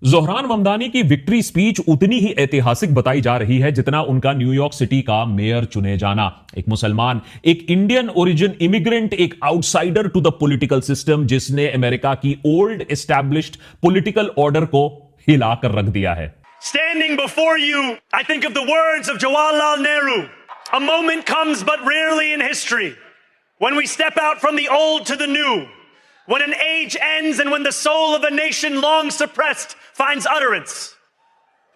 Zohran Mamdani की victory speech उतनी ही ऐतिहासिक बताई जा रही है जितना उनका न्यूयॉर्क सिटी का मेयर चुने जाना। एक मुसलमान, एक इंडियन ओरिजिन इमिग्रेंट, एक outsider to the political system, जिसने अमेरिका की ओल्ड एस्टैब्लिश्ड पॉलिटिकल ऑर्डर को हिलाकर रख दिया है। Standing before you, I think of the words of Jawaharlal Nehru. A moment comes but rarely in history when we step out from the old to the new. When an age ends and when the soul of a nation long suppressed finds utterance.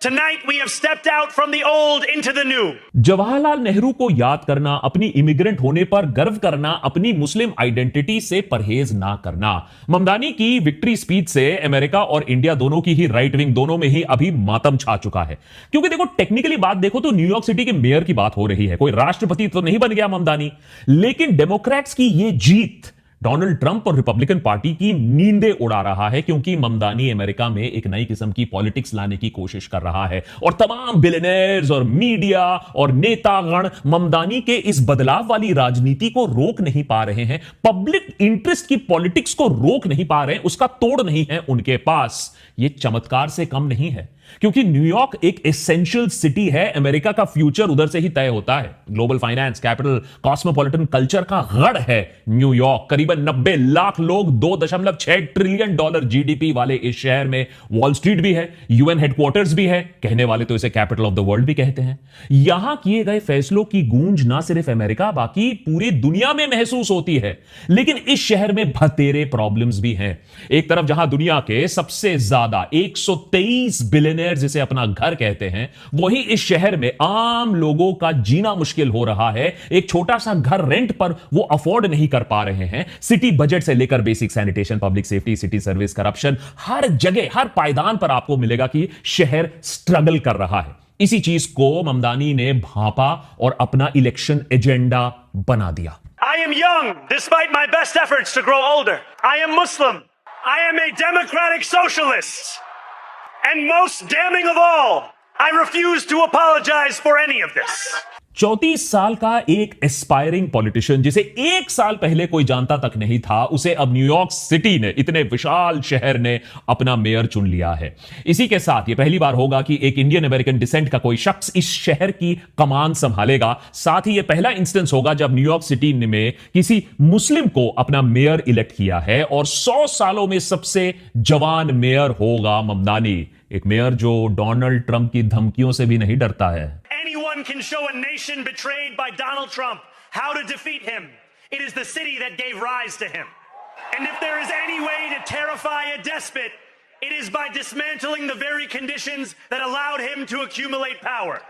Tonight we have stepped out from the old into the new. Jawaharlal Nehru को याद करना, अपनी immigrant होने पर गर्व करना, अपनी मुस्लिम identity से परहेज ना करना। ममदानी की विक्ट्री स्पीच से अमेरिका और इंडिया दोनों की ही राइट विंग दोनों में ही अभी मातम छा चुका है। क्योंकि देखो, टेक्निकली बात देखो तो न्यूयॉर्क सिटी के मेयर की बात हो रही है, कोई राष्ट्रपति तो नहीं बन गया ममदानी। लेकिन डेमोक्रेट्स की यह जीत डोनाल्ड ट्रंप और रिपब्लिकन पार्टी की नींदें उड़ा रहा है, क्योंकि ममदानी अमेरिका में एक नई किस्म की पॉलिटिक्स लाने की कोशिश कर रहा है। और तमाम बिलियनेयर्स और मीडिया और नेतागण ममदानी के इस बदलाव वाली राजनीति को रोक नहीं पा रहे हैं, पब्लिक इंटरेस्ट की पॉलिटिक्स को रोक नहीं पा रहे हैं, उसका तोड़ नहीं है उनके पास। यह चमत्कार से कम नहीं है, क्योंकि न्यूयॉर्क एक एसेंशियल सिटी है। अमेरिका का फ्यूचर उधर से ही तय होता है। Global finance, capital, cosmopolitan culture का गढ़ है न्यूयॉर्क। करीबन 90 लाख लोग, $2.6 ट्रिलियन जीडीपी वाले इस शहर में वॉल स्ट्रीट भी है, यूएन हेडक्वार्टर्स भी है, कहने वाले तो इसे कैपिटल ऑफ द वर्ल्ड भी कहते हैं। यहां किए गए फैसलों की गूंज ना सिर्फ अमेरिका बाकी पूरी दुनिया में महसूस होती है। लेकिन इस शहर में भतेरे प्रॉब्लम्स भी हैं। एक तरफ जहां दुनिया के सबसे ज्यादा 123 बिलियन जिसे अपना घर कहते हैं, वही इस शहर में आम लोगों का जीना मुश्किल हो रहा है। एक छोटा सा घर रेंट पर वो अफोर्ड नहीं कर पा रहे हैं। सिटी बजट से लेकर basic sanitation, public safety, city service, corruption, हर जगह हर पायदान पर आपको मिलेगा कि शहर स्ट्रगल कर रहा है। इसी चीज को ममदानी ने भांपा और अपना इलेक्शन एजेंडा बना दिया। I am young despite my best efforts to grow older. I am Muslim. I am a democratic socialist. And most damning of all, I refuse to apologize for any of this. 34 साल का एक aspiring politician, जिसे 1 साल पहले कोई जानता तक नहीं था, उसे अब न्यूयॉर्क सिटी ने, इतने विशाल शहर ने, अपना मेयर चुन लिया है। इसी के साथ यह पहली बार होगा कि एक इंडियन अमेरिकन डिसेंट का कोई शख्स इस शहर की कमान संभालेगा। साथ ही यह पहला इंस्टेंस होगा जब न्यूयॉर्क सिटी में किसी मुस्लिम को अपना मेयर इलेक्ट किया है। और 100 सालों में सबसे जवान मेयर होगा ममदानी, एक मेयर जो डोनाल्ड ट्रंप की धमकियों से भी नहीं डरता है। Anyone can show a nation betrayed by Donald Trump how to defeat him. It is the city that gave rise to him. And if there is any way to terrify a despot, it is by dismantling the very conditions that allowed him to accumulate power.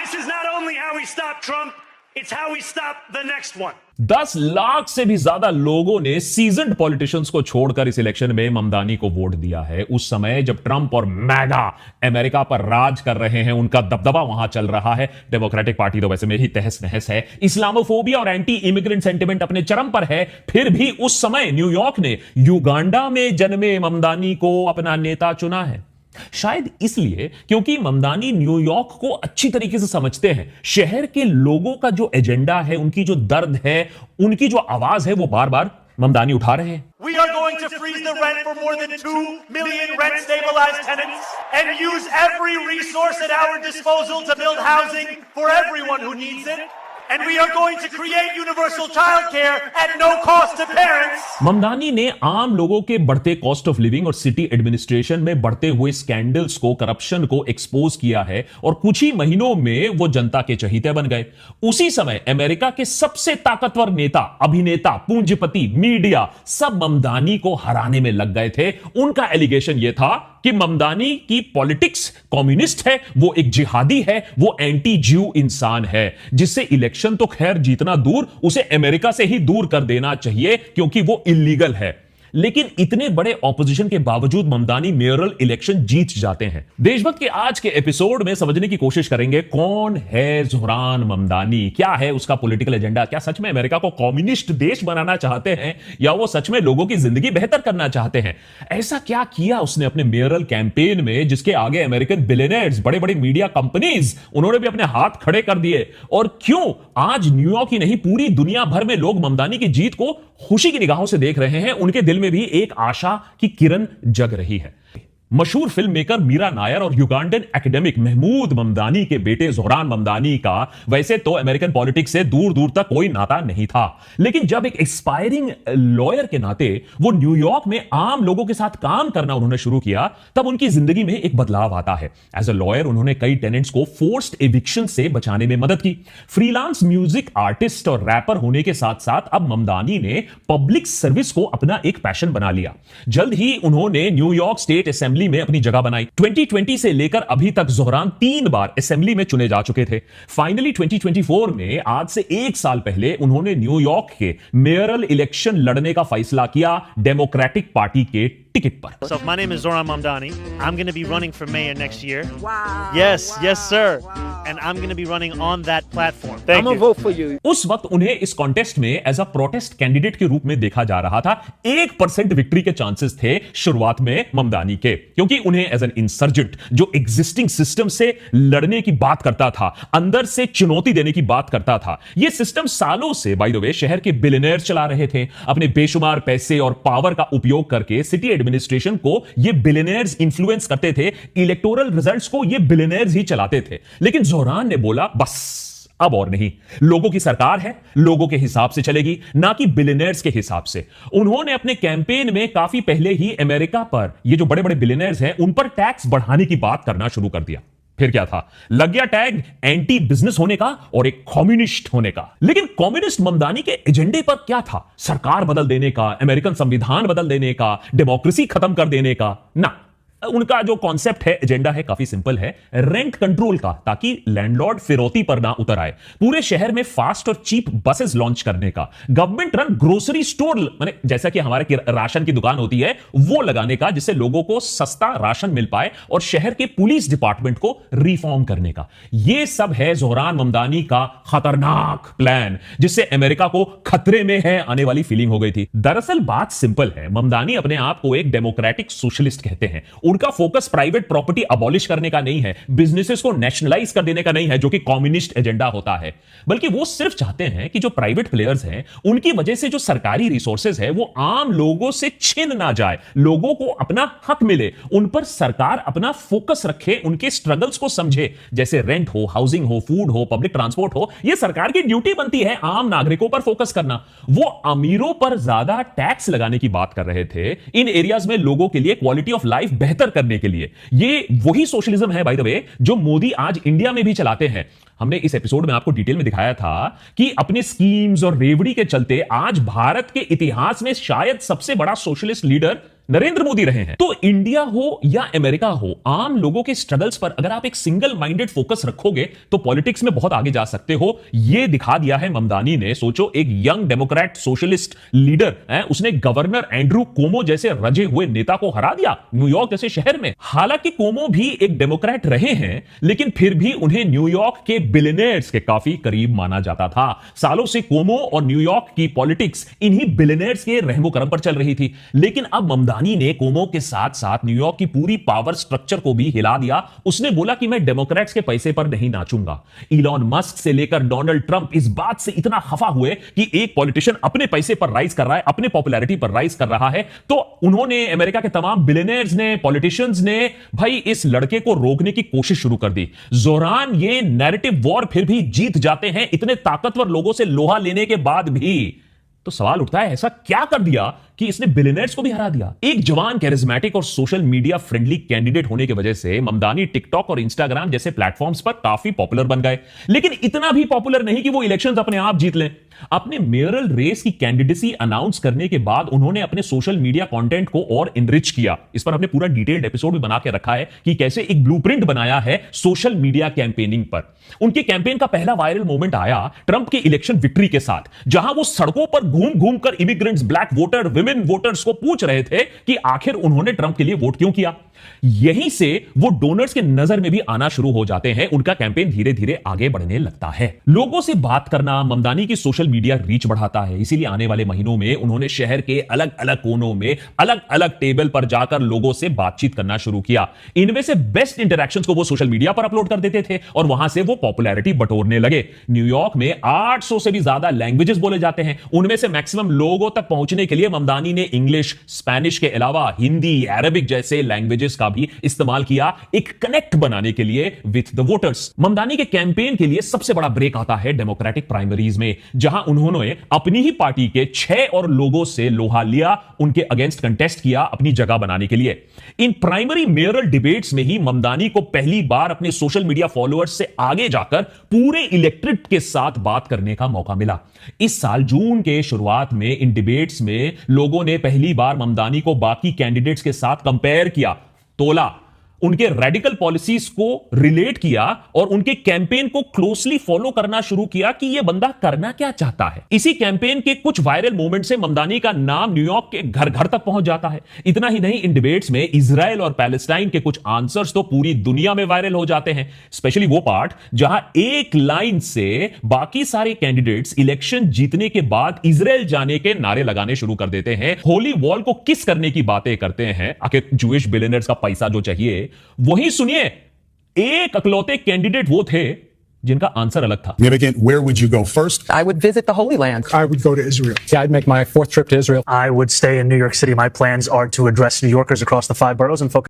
This is not only how we stop Trump, it's how we stop the next one. 10 lakh से भी ज्यादा लोगों ने seasoned politicians को छोड़कर इस election में ममदानी को वोट दिया है। उस समय जब ट्रंप और मैगा अमेरिका पर राज कर रहे हैं, उनका दबदबा वहां चल रहा है। डेमोक्रेटिक पार्टी तो वैसे में ही तहस नहस है, इस्लामोफोबिया और एंटी इमिग्रेंट सेंटिमेंट अपने चरम पर है। फिर भी उस समय न्यूयॉर्क ने युगांडा में जन्मे ममदानी को अपना नेता चुना है। शायद इसलिए क्योंकि ममदानी न्यूयॉर्क को अच्छी तरीके से समझते हैं। शहर के लोगों का जो एजेंडा है, उनकी जो दर्द है, उनकी जो आवाज है, वो बार बार ममदानी उठा रहे हैं। We are going to freeze the rent for more than 2 million rent stabilized tenants and use every resource at our disposal to build housing for everyone who needs it. And we are going to create universal child care at no cost to parents. Mamdani ने आम लोगों के बढ़ते cost of living और city administration में बढ़ते हुए scandals को, करप्शन को एक्सपोज किया है और कुछ ही महीनों में वो जनता के चहीते बन गए। उसी समय अमेरिका के सबसे ताकतवर नेता, अभिनेता, पूंजीपति, मीडिया सब ममदानी को हराने में लग गए थे। उनका एलिगेशन यह था कि ममदानी की पॉलिटिक्स कम्युनिस्ट है, वो एक जिहादी है, वो एंटी ज्यू इंसान है, जिससे इलेक्शन तो खैर जीतना दूर, उसे अमेरिका से ही दूर कर देना चाहिए क्योंकि वो इलीगल है। लेकिन इतने बड़े ऑपोजिशन के बावजूद ममदानी मेयरल इलेक्शन जीत जाते हैं। देशभक्त के आज के एपिसोड में समझने की कोशिश करेंगे कौन है जोहरान ममदानी, क्या है उसका पॉलिटिकल एजेंडा, क्या सच में अमेरिका को कम्युनिस्ट देश बनाना चाहते हैं या वो सच में लोगों की जिंदगी बेहतर करना चाहते हैं। ऐसा क्या किया उसने अपने मेयरल कैंपेन में जिसके आगे अमेरिकन बिलियनेयर्स, बड़े बड़े मीडिया कंपनीज, उन्होंने भी अपने हाथ खड़े कर दिए। और क्यों आज न्यूयॉर्क ही नहीं पूरी दुनिया भर में लोग ममदानी की जीत को खुशी की निगाहों से देख रहे हैं, उनके दिल में भी एक आशा की किरण जग रही है। मशहूर फिल्म मेकर मीरा नायर और युगांडन एकेडमिक महमूद ममदानी के बेटे जोहरान ममदानी का वैसे तो अमेरिकन पॉलिटिक्स से दूर दूर तक कोई नाता नहीं था, लेकिन जब एक एक्सपायरिंग लॉयर के नाते वो न्यूयॉर्क में आम लोगों के साथ काम करना उन्होंने शुरू किया, तब उनकी जिंदगी में एक बदलाव आता है। एज अ लॉयर उन्होंने कई टेनेंट्स को फोर्स्ड एविक्शन से बचाने में मदद की। फ्रीलांस म्यूजिक आर्टिस्ट और रैपर होने के साथ साथ अब ममदानी ने पब्लिक सर्विस को अपना एक पैशन बना लिया। जल्द ही उन्होंने न्यूयॉर्क स्टेट असेंबली में अपनी जगह बनाई। 2020 से लेकर अभी तक जोहरान 3 बार असेंबली में चुने जा चुके थे। फाइनली 2024 में आज से 1 साल पहले उन्होंने न्यूयॉर्क के मेयरल इलेक्शन लड़ने का फैसला किया डेमोक्रेटिक पार्टी के टिकट पर। So my name is Zohran Mamdani. I'm going to be running for mayor next year. Wow. Yes, sir. Wow. And I'm going to be running on that platform. I'm Thank gonna you. vote for you. उस वक्त उन्हें इस contest में as a protest candidate के रूप में देखा जा रहा था। 1% विक्ट्री के चांसेस थे शुरुआत में ममदानी के, क्योंकि उन्हें एज एन इंसर्जेंट जो एग्जिस्टिंग सिस्टम से लड़ने की बात करता था, अंदर से चुनौती देने की बात करता था। यह सिस्टम सालों से बाय द वे शहर के बिलियनियर चला रहे थे। अपने बेशुमार पैसे और पावर का उपयोग करके सिटी एडमिनिस्ट्रेशन को ये बिलियनियर्स इन्फ्लुएंस करते थे, इलेक्टोरल रिजल्ट्स को ये बिलियनियर्स ही चलाते थे। लेकिन जोहरान ने बोला बस अब और नहीं, लोगों की सरकार है, लोगों के हिसाब से चलेगी, ना कि बिलियनियर्स के हिसाब से। उन्होंने अपने कैंपेन में काफी पहले ही अमेरिका पर ये जो बड़े बड़े बिलियनियर्स हैं उन पर टैक्स बढ़ाने की बात करना शुरू कर दिया। फिर क्या था, लग गया टैग एंटी बिजनेस होने का और एक कम्युनिस्ट होने का। लेकिन कम्युनिस्ट ममदानी के एजेंडे पर क्या था? सरकार बदल देने का, अमेरिकन संविधान बदल देने का, डेमोक्रेसी खत्म कर देने का? ना, उनका जो कॉन्सेप्ट है, एजेंडा है, काफी सिंपल है, रेंट कंट्रोल का, ताकि लैंडलॉर्ड फिरौती पर ना उतर आए। पूरे शहर में फास्ट और चीप बसेस लॉन्च करने का, गवर्नमेंट रन ग्रोसरी स्टोर, माने जैसा कि हमारे राशन की दुकान होती है वो लगाने का, जिससे लोगों को सस्ता राशन मिल पाए, और शहर के पुलिस डिपार्टमेंट को रिफॉर्म करने का। यह सब है जोहरान ममदानी का खतरनाक प्लान, जिससे अमेरिका को खतरे में है आने वाली फीलिंग हो गई थी। दरअसल बात सिंपल है, ममदानी अपने आप को एक डेमोक्रेटिक सोशलिस्ट कहते हैं। उनका फोकस प्राइवेट प्रॉपर्टी अबॉलिश करने का नहीं है, बिजनेसेस को नेशनलाइज कर देने का नहीं है, जो कि कम्युनिस्ट एजेंडा होता है, बल्कि वो सिर्फ चाहते हैं कि जो प्राइवेट प्लेयर्स हैं उनकी वजह से जो सरकारी रिसोर्सेज है वो आम लोगों से छिन ना जाए, लोगों को अपना हक मिले, उन पर सरकार अपना फोकस रखे, उनके स्ट्रगल्स को समझे। जैसे रेंट हो, हाउसिंग हो, फूड हो, पब्लिक ट्रांसपोर्ट हो, यह सरकार की ड्यूटी बनती है आम नागरिकों पर फोकस करना। वो अमीरों पर ज्यादा टैक्स लगाने की बात कर रहे थे इन एरियाज में लोगों के लिए क्वालिटी ऑफ लाइफ बेहतर करने के लिए। ये वही सोशलिज्म है बाय द वे जो मोदी आज इंडिया में भी चलाते हैं। हमने इस एपिसोड में आपको डिटेल में दिखाया था कि अपने स्कीम्स और रेवड़ी के चलते आज भारत के इतिहास में शायद सबसे बड़ा सोशलिस्ट लीडर नरेंद्र मोदी रहे हैं। तो इंडिया हो या अमेरिका हो, आम लोगों के स्ट्रगल्स पर अगर आप एक सिंगल माइंडेड फोकस रखोगे तो पॉलिटिक्स में बहुत आगे जा सकते हो। यह दिखा दिया है ममदानी ने। सोचो, एक यंग डेमोक्रेट सोशलिस्ट लीडर है, उसने गवर्नर एंड्रू कोमो जैसे रजे हुए नेता को हरा दिया न्यूयॉर्क जैसे शहर में। हालांकि कोमो भी एक डेमोक्रेट रहे हैं, लेकिन फिर भी उन्हें न्यूयॉर्क के बिलियनियर्स के काफी करीब माना जाता था। सालों से कोमो और न्यूयॉर्क की पॉलिटिक्स इन्हीं बिलियनियर्स के रहमो करम पर चल रही थी। लेकिन अब ममदानी ने कोमो के साथ साथ न्यूयॉर्क की पूरी पावर स्ट्रक्चर को भी हिला दिया। उसने बोला कि मैं डेमोक्रेट्स के पैसे पर नहीं नाचूंगा। इलॉन मस्क से लेकर डोनाल्ड ट्रंप इस बात से इतना खफा हुए कि एक पॉलिटिशियन अपने पैसे पर राइज कर रहा है, अपने पॉपुलैरिटी पर राइज कर रहा है, तो उन्होंने, अमेरिका के तमाम बिलियनियर्स ने, पॉलिटिशियंस ने भाई इस लड़के को रोकने की कोशिश शुरू कर दी। जोहरान ये नैरेटिव वॉर फिर भी जीत जाते हैं इतने ताकतवर लोगों से लोहा लेने के बाद भी। तो सवाल उठता है, ऐसा क्या कर दिया कि इसने बिलियनर्स को भी हरा दिया? एक जवान, कैरिज्मेटिक और सोशल मीडिया फ्रेंडली कैंडिडेट होने की वजह से ममदानी टिकटॉक और इंस्टाग्राम जैसे प्लेटफॉर्म्स पर काफी पॉपुलर बन गए, लेकिन इतना भी पॉपुलर नहीं कि वो इलेक्शंस अपने आप जीत लें। अपने मेयरल रेस की कैंडिडेसी अनाउंस करने के बाद उन्होंने अपने सोशल मीडिया कंटेंट को और इनरिच किया। इस पर हमने पूरा डिटेल्ड एपिसोड भी बना के रखा है कि कैसे एक ब्लूप्रिंट बनाया है सोशल मीडिया कैंपेनिंग पर। उनके कैंपेन का पहला वायरल मोमेंट आया ट्रंप के इलेक्शन विक्ट्री के साथ, जहां वो सड़कों पर घूम घूम कर immigrants, black voter, women voters को पूछ रहे थे कि आखिर उन्होंने ट्रंप के लिए वोट क्यों किया। यहीं से वो डोनर्स के नजर में भी आना शुरू हो जाते हैं। उनका कैंपेन धीरे धीरे आगे बढ़ने लगता है। लोगों से बात करना ममदानी की सोशल मीडिया रीच बढ़ाता है। इसीलिए आने वाले महीनों में उन्होंने शहर के अलग अलग कोनों में अलग अलग टेबल पर जाकर लोगों से बातचीत करना शुरू किया। इनमें से बेस्ट इंटरेक्शंस को वो सोशल मीडिया पर अपलोड कर देते थे और वहां से वो पॉपुलैरिटी बटोरने लगे। न्यूयॉर्क में 800 से भी ज्यादा लैंग्वेजेस बोले जाते हैं। उनमें से मैक्सिमम लोगों तक पहुंचने के लिए ममदानी ममदानी ने इंग्लिश, स्पेनिश के अलावा हिंदी, अरबिक जैसे लैंग्वेजेस का भी इस्तेमाल किया एक कनेक्ट बनाने के लिए विथ द वोटर्स। ममदानी के कैंपेन के लिए सबसे बड़ा ब्रेक आता है डेमोक्रेटिक प्राइमरीज में, जहां उन्होंने अपनी ही पार्टी के 6 और लोगों से लोहा लिया, उनके अगेंस्ट कंटेस्ट किया अपनी जगह बनाने के लिए। इन प्राइमरी मेयरल डिबेट्स में ही ममदानी को पहली बार अपने सोशल मीडिया फॉलोअर्स से आगे जाकर पूरे इलेक्ट्रेट के साथ बात करने का मौका मिला। इस साल जून के शुरुआत में इन डिबेट्स में लोगों ने पहली बार ममदानी को बाकी कैंडिडेट्स के साथ कंपेयर किया, तोला, उनके रेडिकल पॉलिसीज को रिलेट किया और उनके कैंपेन को क्लोजली फॉलो करना शुरू किया कि यह बंदा करना क्या चाहता है। इसी कैंपेन के कुछ वायरल मोमेंट से ममदानी का नाम न्यूयॉर्क के घर घर तक पहुंच जाता है। इतना ही नहीं, इन डिबेट्स में इजराइल और पैलेस्टाइन के कुछ आंसर्स तो पूरी दुनिया में वायरल हो जाते हैं, स्पेशली वो पार्ट जहां एक लाइन से बाकी सारे कैंडिडेट्स इलेक्शन जीतने के बाद इजराइल जाने के नारे लगाने शुरू कर देते हैं, होली वॉल को किस करने की बातें करते हैं, आखिर जूइश बिलियनर्स का पैसा जो चाहिए। वही सुनिए, एक अकलौते कैंडिडेट वो थे जिनका आंसर अलग था। Significant. Where would you go first? I would visit the Holy Land. I would go to Israel. Yeah, I'd make my 4th trip to Israel. I would stay in New York City. My plans are to address New Yorkers across the 5 boroughs and focus